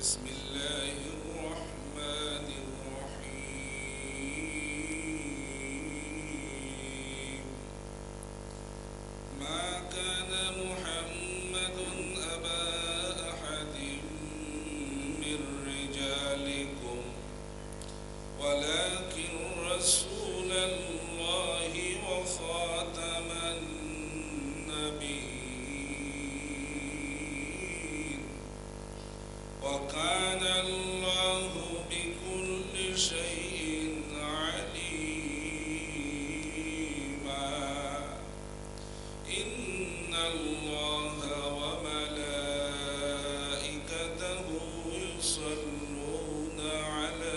بسم الله الرحمن الرحيم ما كان محمد أبا أحد من رجالكم ولكن رسول الله وخاتم النبيين وكان الله بكل شيء عليما إن الله وملائكته يصلون على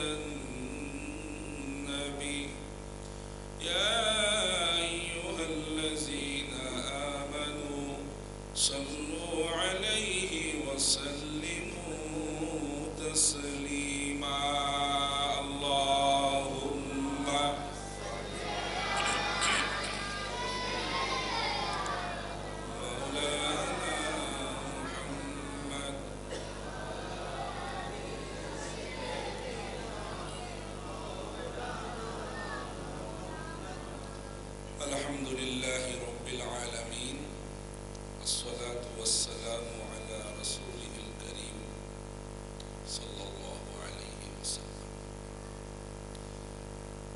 النبي يا أيها الذين آمنوا صلوا عليه وسلموا تسليما اللهم مولانا محمد الحمد لله رب العالمين الصلاة والسلام على رسوله الكريم صلى الله عليه وسلم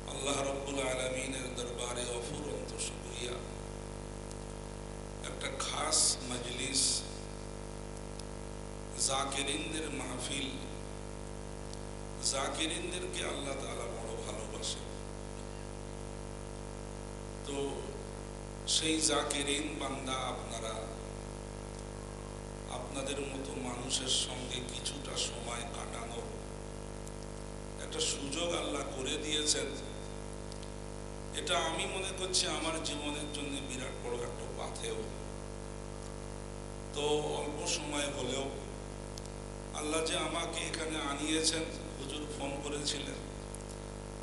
الله رب العالمين দরবারে অফুরন্ত শুকরিয়া একটা খাস মজলিস জাকিরিনদের মাহফিল জাকিরিনদেরকে আল্লাহ তাআলা বড় ভালোবাসে তো সেই জাকিরিন বান্দা আপনারা আপনাদের মতো মানুষের সঙ্গে কিছুটা সময় কাটানোর একটা সুযোগ আল্লাহ করে দিয়েছেন এটা আমি মনে করছি আমার জীবনের জন্য বিরাট বড় একটা পাথেয় তো অল্প সময় হলেও আল্লাহ যে আমাকে এখানে আনিয়েছেন হুজুর ফোন করেছিলেন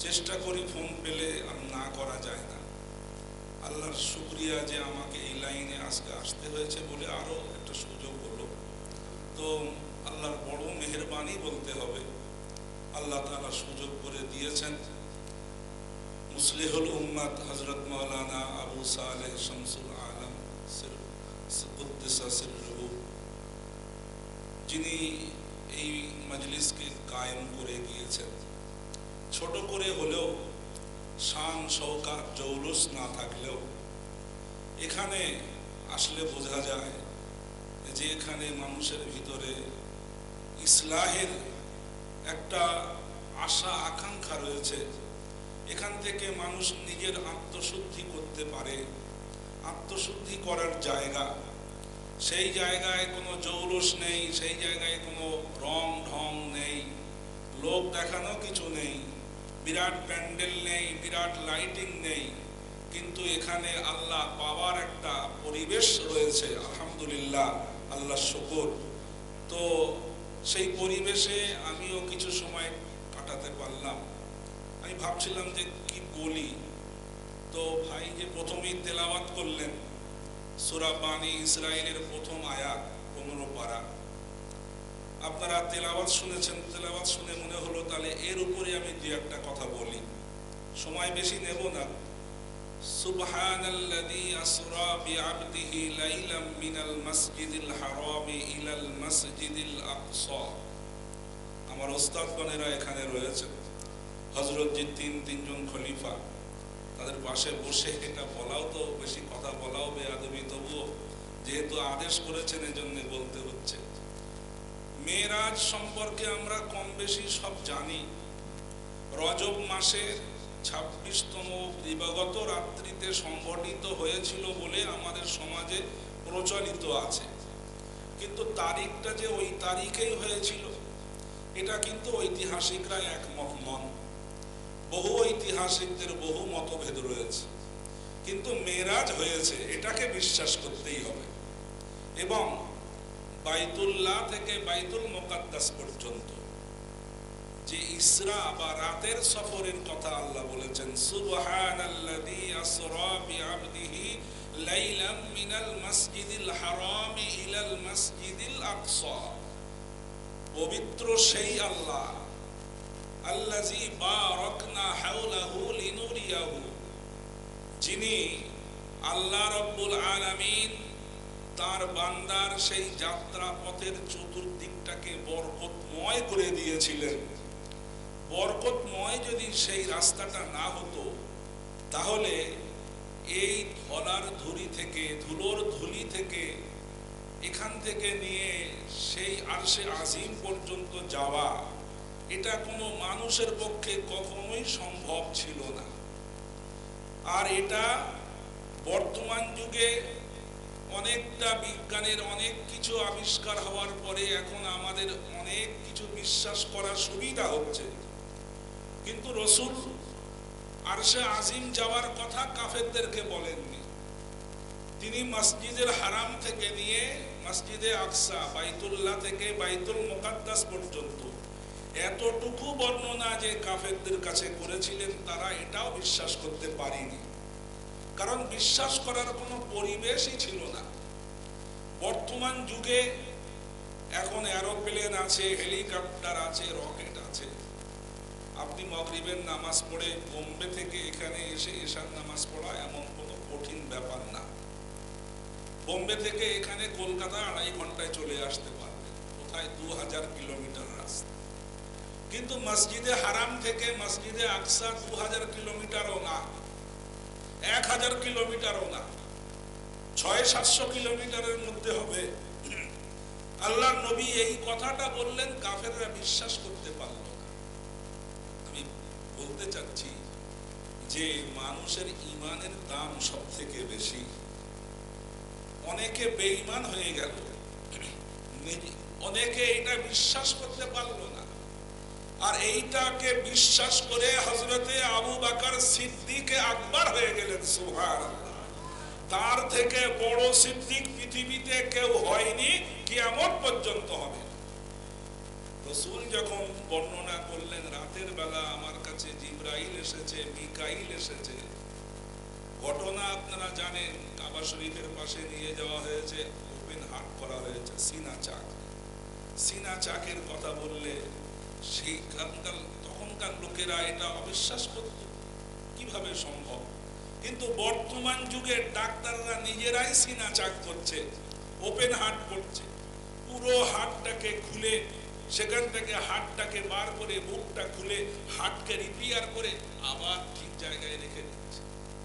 চেষ্টা করি ফোন পেলে আর না করা যায় না আল্লাহর শুকরিয়া যে আমাকে এই লাইনে আজকে আসতে হয়েছে বলে আরো একটা সুযোগ হলো তো আল্লাহর বড় মেহেরবানি বলতে হবে আল্লাহ তাআলা সুযোগ করে দিয়েছেন মুসলিহুল উম্মাত হযরত মাওলানা আবু সালেহ শামসুল আলম কুদ্দিসা সিররুহু যিনি এই মজলিসকে কায়েম করে গিয়েছেন ছোট করে হলেও শান শওকাত জৌলুস না থাকলেও এখানে আসলে বোঝা যায় যে এখানে মানুষের ভিতরে ইসলাহের একটা আশা আকাঙ্ক্ষা রয়েছে এখান থেকে মানুষ নিজের আত্মশুদ্ধি করতে পারে আত্মশুদ্ধি করার জায়গা সেই জায়গায় কোনো জৌলুস নেই সেই জায়গায় কোনো রং ঢং নেই লোক দেখানো কিছু নেই বিরাট প্যান্ডেল নেই বিরাট লাইটিং নেই কিন্তু এখানে আল্লাহ পাওয়ার একটা পরিবেশ রয়েছে আলহামদুলিল্লাহ আল্লাহ শুকর তো সেই পরিবেশে আমিও কিছু সময় কাটাতে পারলাম আমি ভাবছিলাম যে কি বলি তো ভাই যে প্রথমেই তেলাওয়াত করলেন সূরা বানী ইসরাঈলের প্রথম আয়াত 15 পারা আপনারা তেলাওয়াত শুনেছেন তেলাওয়াত শুনে মনে হলো তাহলে এর উপরে আমি দুই একটা কথা বলি সময় বেশি নেব না সুবহানাল্লাযী আসরা বিআবদিহি লাইলাম মিনাল মাসজিদিল হারামি ইলাল মাসজিদিল আকসা আমার ওস্তাদগণেরা এখানে রয়েছে হযরত জি তিনজন খলিফা তাদের পাশে বসে এটা বলাও তো বেশি কথা বলাও বেয়াদবি তবুও যেহেতু আদেশ করেছেন এজন্য বলতে হচ্ছে মেরাজ সম্পর্কে আমরা কম বেশি সব জানি রজব মাসের 26তম দিবাগত রাত্রিতে সংঘটিত হয়েছিল বলে আমাদের সমাজে প্রচলিত আছে কিন্তু তারিখটা যে ওই তারিখেই হয়েছিল এটা কিন্তু ঐতিহাসিকরা একমত নন বহু ঐতিহাসিকদের বহু মতভেদ রয়েছে কিন্তু মেরাজ হয়েছে এটাকে বিশ্বাস করতেই হবে এবং বাইতুল্লাহ থেকে বাইতুল মুকাদ্দাস পর্যন্ত যে ইসরা বা রাতের সফরের কথা আল্লাহ বলেছেন সুবহানাল্লাযী আসরা বিআবদিহি লাইলাম মিনাল মাসজিদিল হারামি ইলাল মাসজিদিল আকসা পবিত্র সেই আল্লাহ, আল্লাযী বারাকনা হাওলাহু লিনুরিয়াহু, যিনি আল্লাহ রাব্বুল আলামিন তার বান্দার সেই যাত্রা পথের চতুর্দিকটাকে বরকতময় করে দিয়েছিলেন। বরকতময় যদি সেই রাস্তাটা না হতো, তাহলে এই ধলার ধুলি থেকে, ধুলোর ধুলি থেকে, এখান থেকে নিয়ে সেই আরশে আজিম পর্যন্ত যাওয়া, এটা কোনো মানুষের পক্ষে কখনোই সম্ভব ছিল না। আর এটা বর্তমান যুগে অনেকটা বিজ্ঞানের অনেক কিছু আবিষ্কার হওয়ার পরে এখন আমাদের অনেক কিছু বিশ্বাস করার সুবিধা হচ্ছে, কিন্তু রাসূল আরশে আজিম যাওয়ার কথা কাফেরদেরকে বলেননি। তিনি মসজিদের হারাম থেকে নিয়ে মসজিদে আকসা, বাইতুল্লাহ থেকে বাইতুল মুকাদ্দাস পর্যন্ত এতটুকু বর্ণনা যে কাফেরদের কাছে করেছিলেন, তারা এটাও বিশ্বাস করতে পারেনি, কারণ বিশ্বাস করার কোনো পরিবেশই ছিল না। বর্তমান যুগে এখন এরোপ্লেন আছে, হেলিকপ্টার আছে, রকেট আছে। আপনি মাগরিবের নামাজ পড়ে বোম্বে থেকে এখানে এসে এশার নামাজ পড়া এমন কোনো কঠিন ব্যাপার না। বোম্বে থেকে এখানে কলকাতা 2.5 ঘন্টায় চলে আসতে পারবে, কোথায় 2000 কিলোমিটার রাস্তা। কিন্তু মসজিদে হারাম থেকে মসজিদে আকসা 2000 কিলোমিটারও না, 1000 কিলোমিটারও না, 600-700 কিলোমিটারের মধ্যে হবে। আল্লাহর নবী এই কথাটা বললেন, কাফেররা বিশ্বাস করতে পারল না। আমি বলতে চাচ্ছি যে মানুষের ঈমানের দাম সব থেকে বেশি। অনেকে বেঈমান হয়ে গেল, অনেকে এটা বিশ্বাস করতে পারল না। আর এইটাকে বিশ্বাস করে হযরতে আবু বকর সিদ্দিক আকবর হয়ে গেলেন। সুবহানাল্লাহ, তার থেকে বড় সিদ্দিক পৃথিবীতে কেউ হয়নি, কিয়ামত পর্যন্ত হবে। রাসূল যখন বর্ণনা করলেন, রাতের বেলা আমার কাছে জিবরাইল এসেছে, মিকাইল এসেছে। ঘটনা আপনারা জানেন, কাবা শরীফের পাশে নিয়ে যাওয়া হয়েছে, ওপেন হার্ট করা হয়েছে, সিনা চাক। সিনা চাকের কথা বললে সেই তখনকার লোকেরা এটা অবিশ্বাস করত, কিভাবে সম্ভব। কিন্তু বর্তমান যুগে ডাক্তাররা নিজেরাই সিনা চাক করছে, ওপেন হার্ট করছে। পুরো হার্টটাকে খুলে, সেখান থেকে হার্টটাকে বার করে, বুকটা খুলে হার্টকে রিপেয়ার করে আবার ঠিক জায়গায় রেখে দিচ্ছে।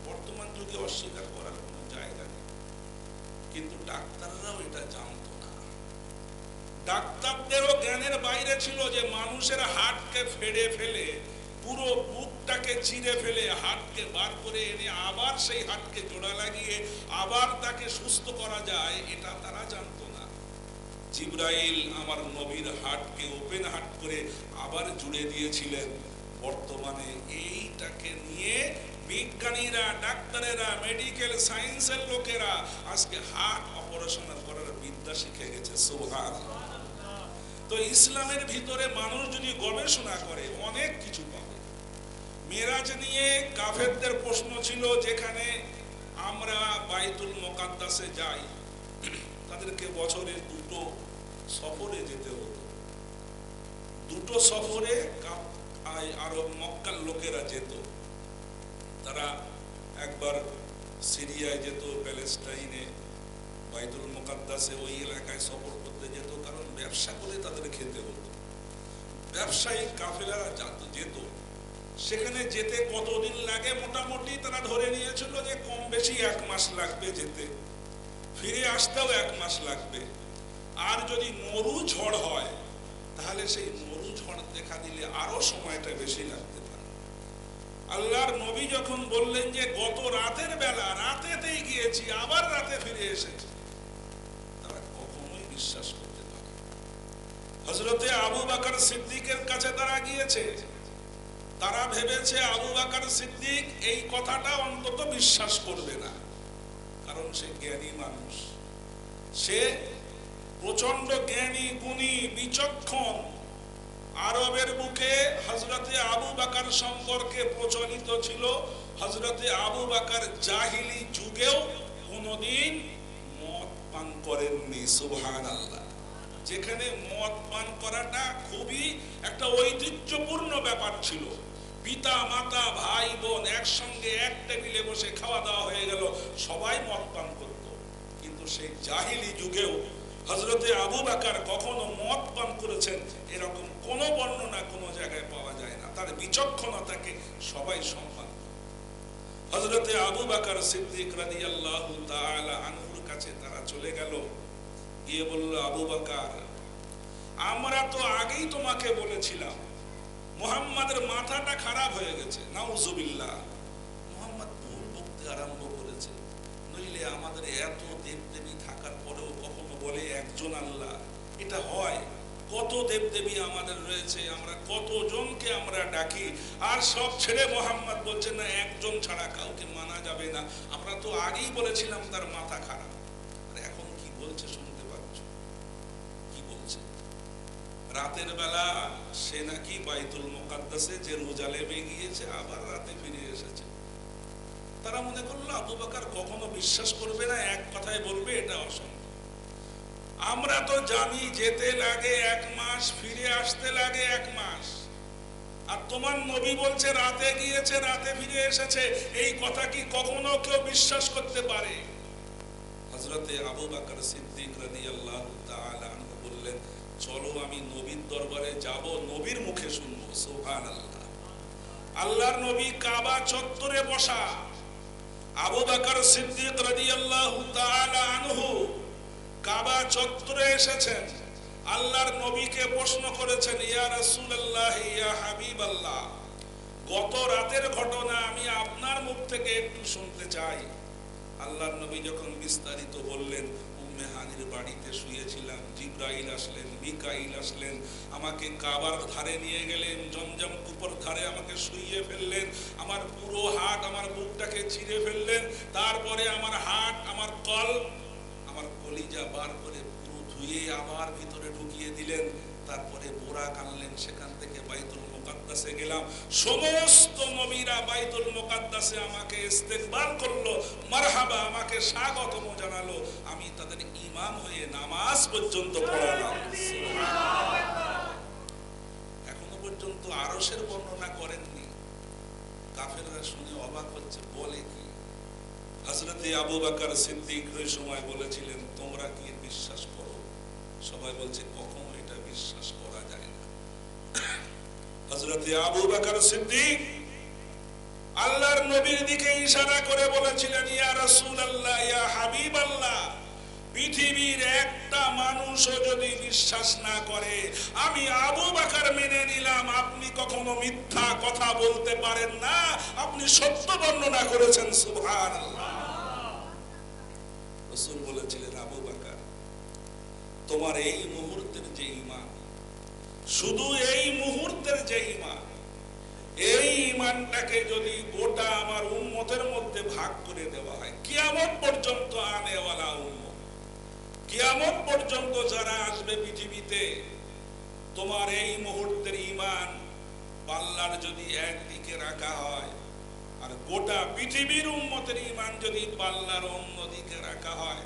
বর্তমান যুগে অস্বীকার করার কোনো জায়গা নেই, কিন্তু ডাক্তাররাও এটা জানতো না। ডাক্তারদেরও জ্ঞানের বাইরে ছিল যে মানুষের হার্টকে ফেড়ে ফেলে, পুরো বুকটাকে চিরে ফেলে, হার্টকে বার করে এনে আবার সেই হার্টকে জোড়া লাগিয়ে আবার তাকে সুস্থ করা যায়, এটা তারা জানতো না। জিবরাইল আমার নবীর হার্টকে ওপেন হার্ট করে আবার জুড়ে দিয়েছিলেন। বর্তমানে এইটাকে নিয়ে বিজ্ঞানীরা, ডাক্তারেরা, মেডিকেল সায়েন্সের লোকেরা আজকে হার্ট অপারেশন করার বিদ্যা শিখে গেছে। সুবহানাল্লাহ। তো ইসলামের ভিতরে মানুষ যদি গবেষণা করে অনেক কিছু পাবে। মেরাজ নিয়ে কাফেরদের প্রশ্ন ছিল, যেখানে আমরা বাইতুল মুকাদ্দাসে যাই, তাদেরকে বছরে 2 সফরে যেতে হতো। 2 সফরে আরব মক্কার লোকেরা যেত। তারা একবার সিরিয়ায় যেত, প্যালেস্টাইনে, বাইতুল মুকাদ্দাসে, ওই এলাকায় সফর করতে যেত, কারণ ব্যবসা করে তাদের খেতে হতো। ব্যবসায়ী কাফেলারা যেত, সেখানে যেতে কতদিন লাগে মোটামুটি তারা ধরে নিয়েছিল যে কম বেশি 1 মাস লাগবে যেতে, ফিরে আসতেও 1 মাস লাগবে। আর যদি মরু ঝড় হয়, তাহলে সেই মরু ঝড় দেখা দিলে আরো সময়টা বেশি লাগতে পারে। আল্লাহর নবী যখন বললেন যে গত রাতের বেলা রাতেতেই গিয়েছি, আবার রাতে ফিরে এসেছি, তারা কখনোই বিশ্বাস করতে পারে। হযরতে আবু বকর সিদ্দিকের কাছে তারা গিয়েছে, তারা ভেবেছে আবু বকর সিদ্দিক এই কথাটা অন্তত বিশ্বাস করবে না, কারণ সে জ্ঞানী মানুষ, সে প্রচন্ড জ্ঞানী, গুণী, বিচক্ষণ। আরবের বুকে হযরতে আবু বকর সম্পর্কে প্রচলিত ছিল, হযরতে আবু বকর জাহিলি যুগেও কোনদিন মদ পান করেননি। সুবহানাল্লাহ। যেখানে মদ পান করাটা খুবই একটা ঐতিহ্যপূর্ণ ব্যাপার ছিল। পিতা মাতা ভাই বোন একসঙ্গে এক টেবিলে বসে খাওয়া দাওয়া হয়ে গেল, সবাই মদ পান করত। কিন্তু সেই জাহিলি যুগেও হযরতে আবু বকর কখনো মদ পান করেছেন এরকম কোনো বর্ণনা কোনো জায়গায় পাওয়া যায় না। তার বিচক্ষণতাকে সবাই সম্মান। হযরতে আবু বকর সিদ্দিক রাদিয়াল্লাহু তাআলা আনহুর কাছে তারা চলে গেল, গিয়ে বলল, আবু বকর, আমরা তো আগেই তোমাকে বলেছিলাম মুহাম্মাদের মাথাটা খারাপ হয়ে গেছে। নাউজুবিল্লাহ, মুহাম্মদ ভুল বকতে আরম্ভ করেছে। নইলে আমাদের এত দেবদেবী থাকার পরেও কখনো বলে একজন আল্লাহ, এটা হয়? কত দেবদেবী আমাদের রয়েছে, আমরা কতজনকে আমরা ডাকি, আর সব ছেড়ে মুহাম্মদ বলছেন না একজন ছাড়া কাউকে মানা যাবে না। আমরা তো আগেই বলেছিলাম তার মাথা খারাপ। আর এখন কি বলছে শুনতে পাচ্ছ? কি বলছে? রাতের বেলা সে নাকি বাইতুল মুকাদ্দাসে জেরুজালেমে গিয়েছে, আবার রাতে ফিরে এসেছে। তারা মনে করলো আবু বকর কখনো বিশ্বাস করবে না, এক কথায় বলবে এটা অসম্ভব। আমরা তো জানি যেতে লাগে 1 মাস, ফিরে আসতে লাগে 1 মাস, আর তোমার নবী বলছে রাতে গিয়েছে রাতে ফিরে এসেছে, এই কথা কি কখনো কেউ বিশ্বাস করতে পারে? হযরতে আবু বকর সিদ্দিক রাদিয়াল্লাহু তাআলা আনহু বললেন, চলো আমি নবীর দরবারে যাব, নবীর মুখে শুনবো। সুবহানাল্লাহ। আল্লাহর নবী কাবা চত্বরে বসা। আবু বকর সিদ্দিক রাদিয়াল্লাহু তাআলা আনহু কাবা চত্বরে এসেছেন, আল্লাহর নবীকে প্রশ্ন করেছেন, ইয়া রাসূলুল্লাহ, ইয়া হাবিবাল্লাহ, গত রাতের ঘটনা আমি আপনার মুখ থেকে একটু শুনতে চাই। আল্লাহর নবী যখন বিস্তারিত বললেন, উম্মে হানির বাড়িতে শুয়েছিলাম, জিবরাইল আসলেন, মিকাইল আসলেন, আমাকে কাবার ধারে নিয়ে গেলেন, জমজম কূপের ধারে আমাকে শুইয়ে ফেললেন, আমার পুরো হাট আমার বুকটাকে চিরে ফেললেন, তারপরে আমার হাট আমার আমার কলিজা বার করে পুরো ধুয়ে আবার ভিতরে ঢুকিয়ে দিলেন, তারপরে বোরাক আনলেন, সেখান থেকে বাইতুল মুকাদ্দাসে গেলাম। সমস্ত নবীরা বাইতুল মুকাদ্দাসে আমাকে ইস্তেকবাল করলো, মারহাবা, আমাকে স্বাগতম জানালো। আমি তাদের ইমাম হয়ে নামাজ পর্যন্ত পড়ালাম। এখনো পর্যন্ত আরশের বর্ণনা করেননি। কাফেররা শুনে অবাক হচ্ছে, বলে কি? হযরতে আবু বকর সিদ্দিক ওই সময় বলেছিলেন, তোমরা কি বিশ্বাস করো? সবাই বলছে কখনো এটা বিশ্বাস করা যায় না। হযরতে আবু বকর সিদ্দিক আল্লাহর নবীর দিকে ইশারা করে বলেছিলেন, ইয়া রাসূলুল্লাহ, ইয়া হাবিবাল্লাহ, পৃথিবীর একটা মানুষও যদি বিশ্বাস না করে, আমি আবু বকর মেনে নিলাম, আপনি কখনো মিথ্যা কথা বলতে পারেন না, আপনি সত্য বর্ণনা করেছেন। সুবহানাল্লাহ। রাসূল বলেছিলেন, আবু বকর, তোমার এই মুহূর্তের যে ঈমান, শুধু এই মুহূর্তের যে ঈমান, এই ঈমানটাকে যদি গোটা আমার উম্মতের মধ্যে ভাগ করে দেওয়া হয়, কিয়ামত পর্যন্ত আনেওয়ালা উম্মত, কিয়ামত পর্যন্ত যারা আসবে পৃথিবীতে, তোমার এই মুহূর্তের ঈমান পাল্লার যদি একদিকে রাখা হয়, আর গোটা পৃথিবীর উম্মতের ঈমান যদি পাল্লার অন্যদিকে রাখা হয়,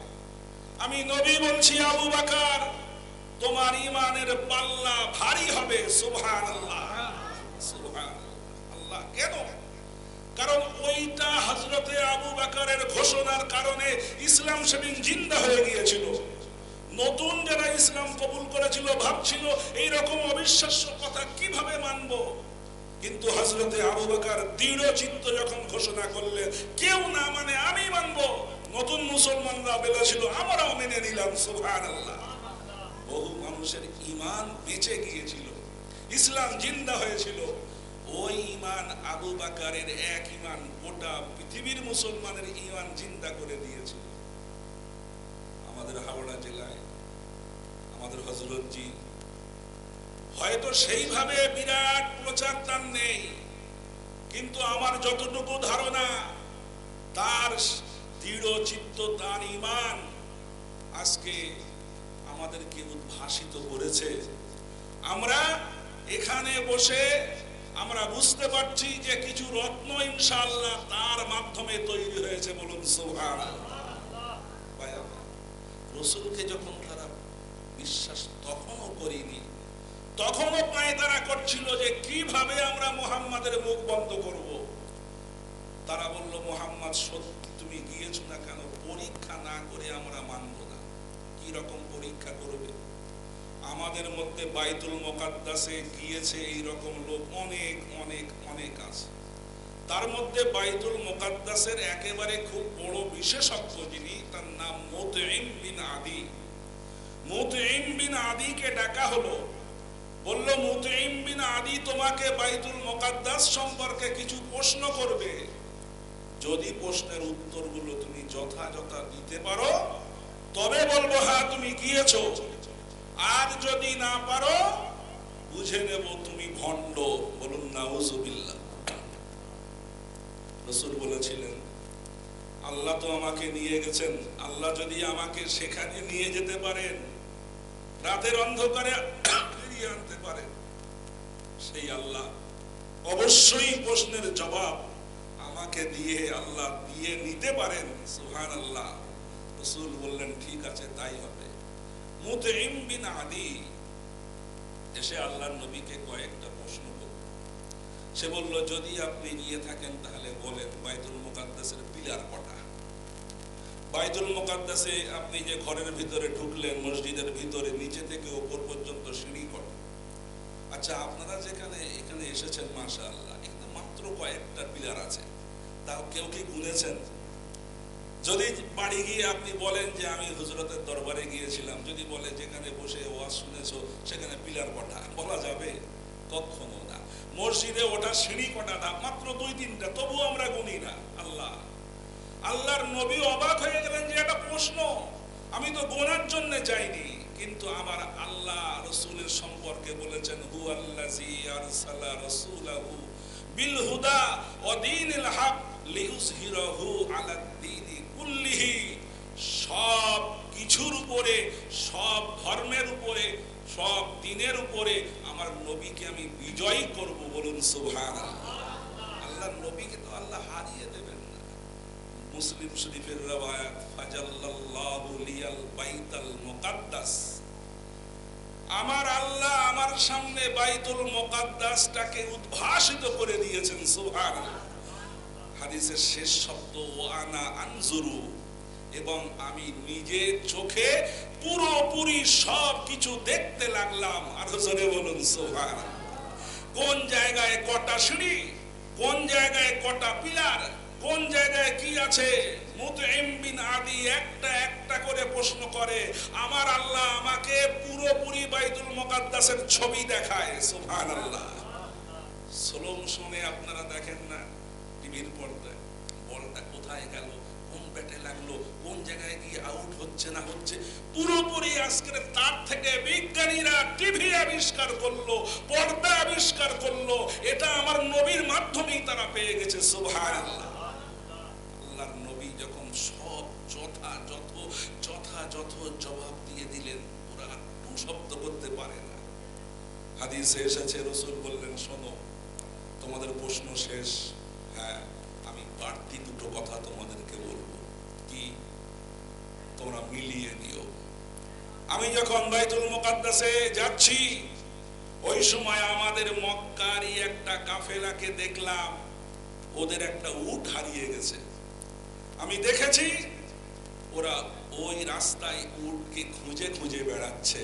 আমি নবী বলছি আবু বকর, তোমার ঈমানের পাল্লা ভারী হবে। সুবহানাল্লাহ, সুবহানাল্লাহ। কেন? কারণ ওইটা হযরতে আবু বকরের ঘোষণার কারণে ইসলাম সেদিন জিন্দা হয়ে গিয়েছিল। নতুন যারা ইসলাম কবুল করেছিল ভাবছিল এইরকম অবিশ্বাস্য কথা কিভাবে মানব, কিন্তু হযরতে আবু বকর দৃঢ় চিত্ত যখন ঘোষণা করলেন, কেউ না মানে আমি মানব, নতুন মুসলমানরা বলেছিল আমরাও মেনে নিলাম। সুবহানাল্লাহ। বহু মানুষের ঈমান বেঁচে গিয়েছিল, ইসলাম জিন্দা হয়েছিল। ওই ঈমান আবু বকরের এক ঈমান গোটা পৃথিবীর মুসলমানের ঈমান জিন্দা করে দিয়েছিল। আমাদের হাওড়া জেলায় আমাদের হযরতজি হয়তো সেইভাবে বিরাট প্রচার তার নেই, কিন্তু আমার যতটুকু ধারণা, তার দৃঢ় চিত্ত, তার ঈমান আজকে আমাদেরকে উদ্ভাসিত করেছে। আমরা এখানে বসে আমরা বুঝতে পারছি যে কিছু রত্ন ইনশাআল্লাহ তার মাধ্যমে তৈরি হয়েছে। বলুন সুবহানাল্লাহ। রাসূলকে যখন তারা বিশ্বাস তখনও করিনি। তখনও পায়তারা করছিল যে কিভাবে আমরা মুহাম্মাদের মুখ বন্ধ করব। তারা বলল, মুহাম্মদ সত্যি তুমি গিয়েছো না কেন? পরীক্ষা না করে আমরা মানব না। কি রকম পরীক্ষা করবে? আমাদের মধ্যে বাইতুল মুকাদ্দাসে গিয়েছে এই রকম লোক অনেক অনেক অনেক আছে। তার মধ্যে বাইতুল মুকাদ্দাসের একেবারে খুব বড় বিশেষজ্ঞ যিনি, তার নাম মুতঈম বিন আদি। মুতঈম বিন আদিকে ডাকা হলো, বলল, মুতঈম বিন আদি তোমাকে বাইতুল মুকাদ্দাস সম্পর্কে কিছু প্রশ্ন করবে। যদি প্রশ্নের উত্তরগুলো তুমি যথাযথ দিতে পারো তবে বলবো হ্যাঁ তুমি গিয়েছো, আর যদি না পারো বুঝে নেব তুমি ভণ্ড। বলুন নাউজুবিল্লাহ। রাসূল বলেছিলেন, আল্লাহ তো আমাকে নিয়ে গেছেন, আল্লাহ যদি আমাকে সেখানে নিয়ে যেতে পারেন, রাতের অন্ধকারে ফিরিয়ে আনতে পারেন, সেই আল্লাহ অবশ্যই প্রশ্নের জবাব আমাকে দিয়ে আল্লাহ দিয়ে নিতে পারেন। সুবহানাল্লাহ। রাসূল বললেন, ঠিক আছে তাই হবে। মুতঈম বিন আদি এসে আল্লাহর নবীকে কয়েকটা প্রশ্ন করল। সে বলল, যদি আপনি গিয়ে থাকেন তাহলে বলেন বাইতুল মুকাদ্দাসের পিলার কটা? বাইতুল মুকাদ্দাসে আপনি যে ঘরের ভিতরে ঢুকলেন, মসজিদের ভিতরে নিচে থেকে উপর পর্যন্ত সিঁড়ি কটা? আচ্ছা, আপনারা যেখানে এখানে এসেছেন মাশাআল্লাহ, এখানে মাত্র কয়েকটা পিলার আছে, তাও কেউ কি গুনেছেন? যদি বাড়ি গিয়ে আপনি বলেন যে আমি হুজরতের দরবারে গিয়েছিলাম, যদি বলে যেখানে বসে ওয়াজ শুনেছো সেখানে পিলার কটা, বলা যাবে? কখনো না। মসজিদে ওটা সিঁড়ি কটা? না, মাত্র 2-3টা, তবুও আমরা গুনি না। আল্লাহর নবী অবাক হয়ে গেলেন যে এটা প্রশ্ন, আমি তো গোনার জন্য যাইনি, কিন্তু আমার আল্লাহ রাসূলের সম্পর্কে বলেছেন, হু আল্লাযী আরসালা রাসূলাহু বিল হুদা ওয়া দীনিল হক লিইয়ুযহিরাহু আলাদ দীনি কুল্লিহি। সব কিছুর উপরে, সব ধর্মের উপরে, সব দ্বীনের উপরে আমার নবীকে আমি বিজয়ী করব। বলুন সুবহানাল্লাহ। আল্লাহর নবীকে তো আল্লাহ হারিয়ে দেবেন না। মুসলিম শরীফের রওয়ায়াত, ফাজাল্লাল্লাহু লিয়াল বাইতাল মুকাদ্দাস, আমার আল্লাহ আমার সামনে বাইতুল মুকাদ্দাসটাকে উদ্ভাসিত করে দিয়েছেন। সুবহানাল্লাহ। হাদিসের শেষ শব্দ ওয়ানা আনজুরু, এবং আমি নিজের চোখে পুরোপুরি সব কিছু দেখতে লাগলাম। আর জোরে বলুন সুবহানাল্লাহ। কোন জায়গায় কটা সিঁড়ি, কোন জায়গায় কটা পিলার, কোন জায়গায় কি আছে, মুতঈম বিন আদি একটা একটা করে প্রশ্ন করে। আমার আল্লাহ আমাকে পুরোপুরি বাইতুল মুকাদ্দাসের ছবি দেখায়। সুবহানাল্লাহ। স্লো মোশনে আপনারা দেখেন না টিভির পর্দায়, বলটা কোথায় গেল, কোন ব্যাটে লাগলো, কোন জায়গায় গিয়ে আউট হচ্ছে না হচ্ছে, পুরোপুরি আজকের তার থেকে বিজ্ঞানীরা টিভি আবিষ্কার করলো, পর্দা আবিষ্কার করলো, এটা আমার নবীর মাধ্যমেই তারা পেয়ে গেছে। সুবহানাল্লাহ। আল্লাহর নবী যখন সব যথাযথ জবাব দিয়ে দিলেন, ওরা টু শব্দ করতে পারে না। হাদিসে এসেছে, রাসূল বললেন, শোনো তোমাদের প্রশ্ন শেষ, হ্যাঁ আমি বাড়তি দুটো কথা তোমাদেরকে বলবো, কি তোমরা মিলিয়ে নিও। আমি যখন বাইতুল মুকাদ্দাসে যাচ্ছি, ওই সময় আমাদের মক্কারই একটা কাফেলাকে দেখলাম, ওদের একটা উট হারিয়ে গেছে। আমি দেখেছি ওরা ওই রাস্তায় উটকে খুঁজে খুঁজে বেড়াচ্ছে।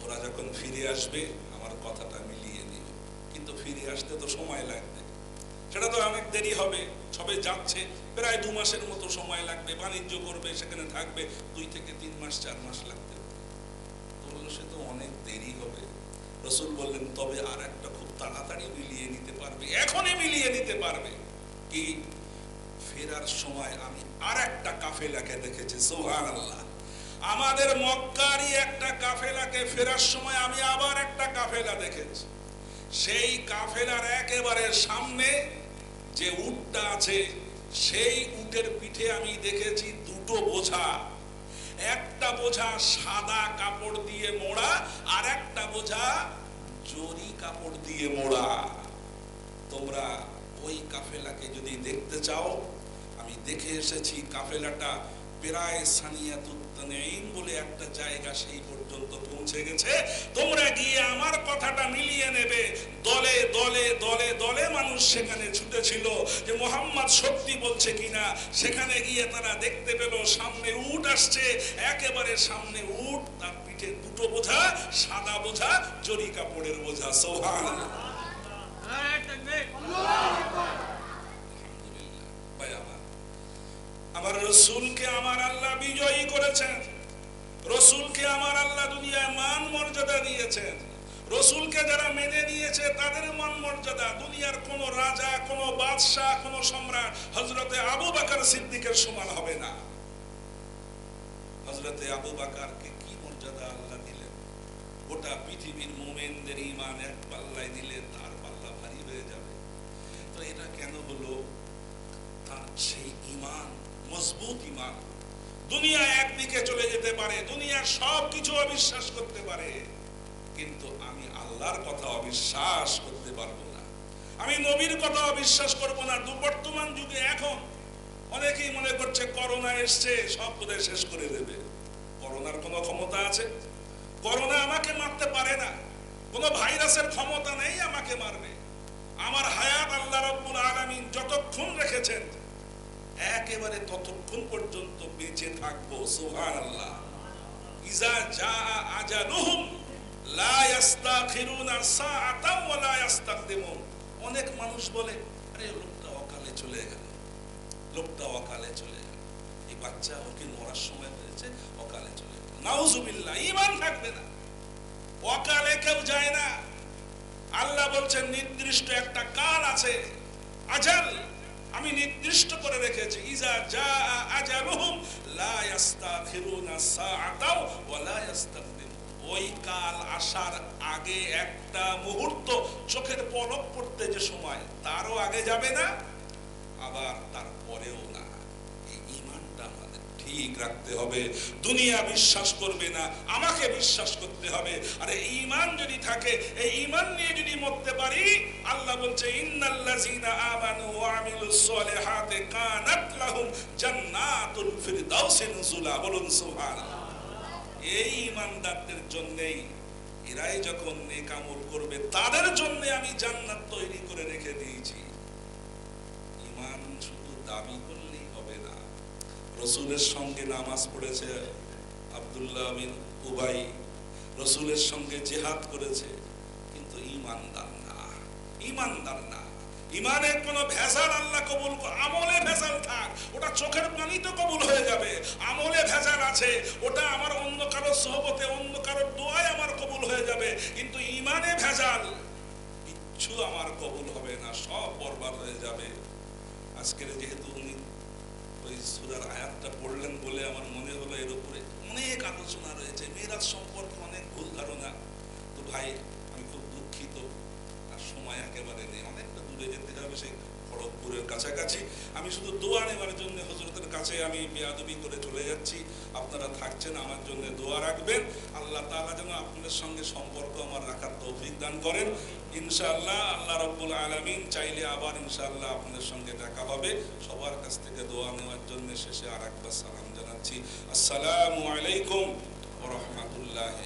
ওরা যখন ফিরে আসবে আমার কথাটা মিলিয়ে নিও, কিন্তু ফিরে আসতে তো সময় লাগবে, সেটা তো অনেক দেরি হবে। সবে যাচ্ছে, প্রায় 2 মাসের মতো সময় লাগবে, বাণিজ্য করবে, সেখানে থাকবে 2 থেকে 3 মাস 4 মাস লাগবে। বললো সে তো অনেক দেরি হবে। রাসূল বললেন, তবে আর একটা খুব তাড়াতাড়ি মিলিয়ে নিতে পারবে, এখনই মিলিয়ে নিতে পারবে। কি? ফেরার সময় আমি আর একটা কাফেলাকে দেখেছি। সুবহানাল্লাহ। আমাদের মক্কারই একটা কাফেলাকে ফেরার সময় আমি আবার একটা কাফেলা দেখেছি। সেই কাফেলার একেবারে সামনে যে উটটা আছে, সেই উটের পিঠে আমি দেখেছি 2টো বোঝা। একটা বোঝা সাদা কাপড় দিয়ে মোড়া, আর একটা বোঝা জরি কাপড় দিয়ে মোড়া। তোমরা ওই কাফেলাকে যদি দেখতে চাও, আমি দেখে এসেছি কাফেলাটা প্রায় সানিয়াতুত তানঈম বলে একটা জায়গা সেই পর্যন্ত পৌঁছে গেছে। তোমরা গিয়ে আমার কথাটা মিলিয়ে নেবে। দলে দলে দলে দলে মানুষ সেখানে ছুটেছিল যে মুহাম্মদ সত্যি বলছে কিনা। সেখানে গিয়ে তারা দেখতে পেল সামনে উট আসছে, একেবারে সামনে উট, তার পিঠে দুটো বোঝা, সাদা বোঝা, জরি কাপড়ের বোঝা। সুবহানাল্লাহ। আমার রসুলকে আমার আল্লাহ বিজয়ী করেছেন, রসুলকে আমার আল্লাহ দুনিয়ায় মান মর্যাদা দিয়েছেন। রসুলকে যারা মেনে নিয়েছে তাদের মান মর্যাদা দুনিয়ার কোন রাজা, কোন বাদশাহ, কোন সম্রাট হযরতে আবু বকর সিদ্দিকের সমান হবে না। হযরতে আবু বকরকে কি মর্যাদা আল্লাহ দিলেন! গোটা পৃথিবীর মুমিনদের ঈমান এক পাল্লায় দিলে তার পাল্লা ভারী হয়ে যাবে। তো এটা কেন হলো? তার সেই ঈমান মজবুত ঈমান। দুনিয়া একদিকে চলে যেতে পারে, দুনিয়ার সবকিছু অবিশ্বাস করতে পারে, কিন্তু আমি আল্লাহর কথা অবিশ্বাস করতে পারবো না, আমি নবীর কথা অবিশ্বাস করবো না। বর্তমান যুগে এখন অনেকেই মনে করছে করোনা এসছে সব বোধহয় শেষ করে দেবে। করোনার কোনো ক্ষমতা আছে? করোনা আমাকে মারতে পারে না, কোনো ভাইরাসের ক্ষমতা নেই আমাকে মারবে। আমার হায়াত আল্লাহ রাব্বুল আলামিন যতক্ষণ রেখেছেন একেবারে ততক্ষণ পর্যন্ত বেঁচে থাকবো। সুবহানাল্লাহ। ইজা জাআ আজালুহুম লা ইস্তাখিরুনা সাআতাও ওয়া লা ইস্তাকদিমুন। অনেক মানুষ বলে, আরে লোকটা অকালে চলে গেল, লোকটা অকালে চলে গেল, এই বাচ্চা ওকে মরার সময় হয়েছে, অকালে চলে গেল। নাউজুবিল্লাহ, ঈমান থাকবে না। অকালে কেউ যায় না। আল্লাহ বলছেন নির্দিষ্ট একটা কাল আছে, আজাল আমি নির্দিষ্ট করে রেখেছি। ইজা জাআ আজালুহুম লা ইস্তাখিরুনা সাআতাও ওয়া লা ইস্তাকদিমুন। ওই কাল আসার আগে একটা মুহূর্ত, চোখের পলক পড়তে যে সময়, তারও আগে যাবে না, আবার তারপরেও না। এই ঈমানটা আমাদের ঠিক রাখতে হবে। দুনিয়া বিশ্বাস করবে না, আমাকে বিশ্বাস করতে হবে। আর এই ঈমান যদি থাকে, এই ঈমান নিয়ে যদি মরতে পারি, আল্লাহ বলছে ইন্নাল্লাযীনা আমানু ওয়া আমিলুস সলিহাতি কানাত লাহুম জান্নাতুল ফিরদাউসি নুজুলা। বলুন সুবহানাল্লাহ। এই ঈমানদারদের জন্যই, এরাই যখন নেক আমল করবে তাদের জন্য আমি জান্নাত তৈরি করে রেখে দিয়েছি। ঈমান শুধু দাবি করলেই হবে না। রসুলের সঙ্গে নামাজ পড়েছে আব্দুল্লাহ বিন উবাই, রসুলের সঙ্গে জিহাদ করেছে, কিন্তু ঈমানদার না, ঈমানদার না। ঈমানের কোনো ভেজাল আল্লাহ কবুল, আমলে ভেজাল থাক, ওটা চোখের পানি তো কবুল হয়ে যাবে। আমলে ভেজাল আছে, ওটা আমার অন্য কারোর সোহবতে, অন্য কারোর দোয়ায় আমার কবুল হয়ে যাবে, কিন্তু ঈমানে ভেজাল, কিচ্ছু আমার কবুল হবে না, সব বরবাদ হয়ে যাবে। আজকের যেহেতু উনি ওই সূরার আয়াতটা পড়লেন বলে আমার মনে হলো এর উপরে অনেক আলোচনা রয়েছে, মেরাজ সম্পর্কে অনেক ভুল ধারণা। তো ভাই আমি খুব দুঃখিত, আর সময় একেবারে নেই, অনেকটা দূরে যেতে হবে, সেই খড়গপুরের কাছাকাছি। আমি শুধু দোয়া নেওয়ার জন্য হযরতের কাছে আমি বেয়াদবি করে চলে যাচ্ছি। আপনারা থাকছেন, আমার জন্য দোয়া রাখবেন। আল্লাহ তাআলা যেন আপনাদের সঙ্গে সম্পর্ক আমার রাখার তৌফিক দান করেন। ইনশাআল্লাহ আল্লাহ রাব্বুল আলামিন চাইলে আবার ইনশাআল্লাহ আপনাদের সঙ্গে দেখা হবে। সবার কাছ থেকে দোয়া নেওয়ার জন্য শেষে আরেকবার সালাম জানাচ্ছি। আসসালামু আলাইকুম ওয়া রাহমাতুল্লাহি